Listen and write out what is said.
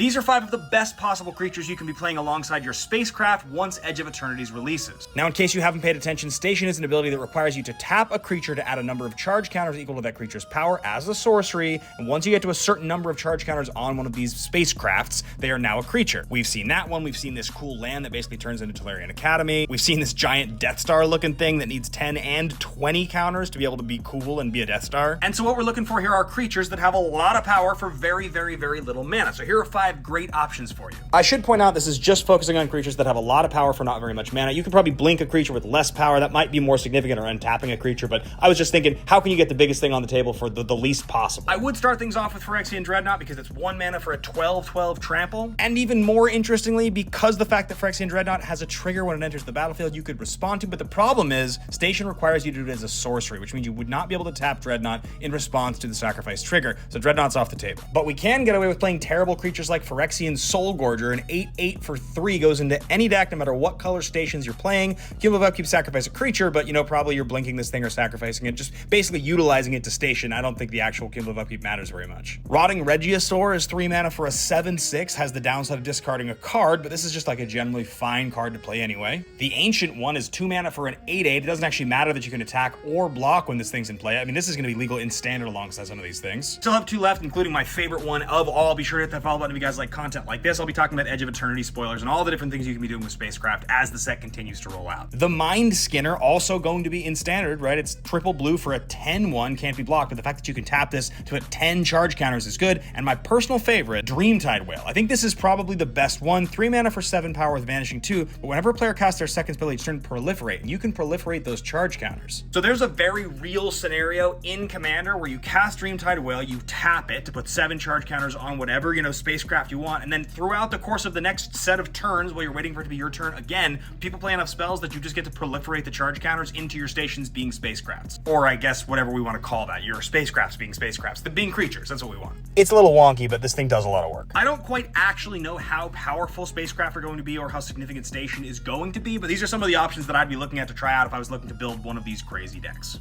These are 5 of the best possible creatures you can be playing alongside your spacecraft once Edge of Eternity's releases. Now, in case you haven't paid attention, Station is an ability that requires you to tap a creature to add a number of charge counters equal to that creature's power as a sorcery, and once you get to a certain number of charge counters on one of these spacecrafts, they are now a creature. We've seen that one, we've seen this cool land that basically turns into Tolarian Academy, we've seen this giant Death Star looking thing that needs 10 and 20 counters to be able to be cool and be a Death Star. And so what we're looking for here are creatures that have a lot of power for very, very, very little mana. So here are 5 great options for you. I should point out this is just focusing on creatures that have a lot of power for not very much mana. You can probably blink a creature with less power. That might be more significant, or untapping a creature, but I was just thinking, how can you get the biggest thing on the table for the least possible? I would start things off with Forexian Dreadnot because it's 1 mana for a 12/12 trample. And even more interestingly, because the fact that Forexian Dreadnot has a trigger when it enters the battlefield you could respond to, but the problem is Station requires you to do it as a sorcery, which means you would not be able to tap Dreadnot in response to the sacrifice trigger. So Dreadnot's off the table. But we can get away with playing terrible creatures like Forexian Soulgger. An 8/8 for 3 goes into any deck, no matter what color stations you're playing. Cumulative Upkeep, sacrifice a creature, but probably you're blinking this thing or sacrificing it, just basically utilizing it to station. I don't think the actual cumulative upkeep matters very much. Rotting Reggiosaur is 3 mana for a 7/6, has the downside of discarding a card, but this is just like a generally fine card to play anyway. The Ancient One is 2 mana for an 8/8. It doesn't actually matter that you can attack or block when this thing's in play. I mean, this is going to be legal in standard alongside some of these things. Still have 2 left, including my favorite one of all. Be sure to hit that follow button if you guys like content like this. I'll be talking about Edge of Eternity spoilers and all the different things you can be doing with spacecraft as the set continues to roll out. The Mind Skinner, also going to be in standard, right? It's triple blue for a 10/1, can't be blocked, but the fact that you can tap this to hit 10 charge counters is good. And my personal favorite, Dreamtide Whale. I think this is probably the best one. 3 mana for 7 power with Vanishing 2, but whenever a player casts their second spell each turn, proliferate, and you can proliferate those charge counters. So there's a very real scenario in Commander where you cast Dreamtide Whale, you tap it to put 7 charge counters on whatever, spacecraft you want, and then throughout the course of the next set of turns, while you're waiting for it to be your turn again, people play enough spells that you just get to proliferate the charge counters into your stations being spacecrafts. Or I guess whatever we want to call that, your spacecrafts being spacecrafts, the being creatures, that's what we want. It's a little wonky, but this thing does a lot of work. I don't quite actually know how powerful spacecraft are going to be or how significant Station is going to be, but these are some of the options that I'd be looking at to try out if I was looking to build one of these crazy decks.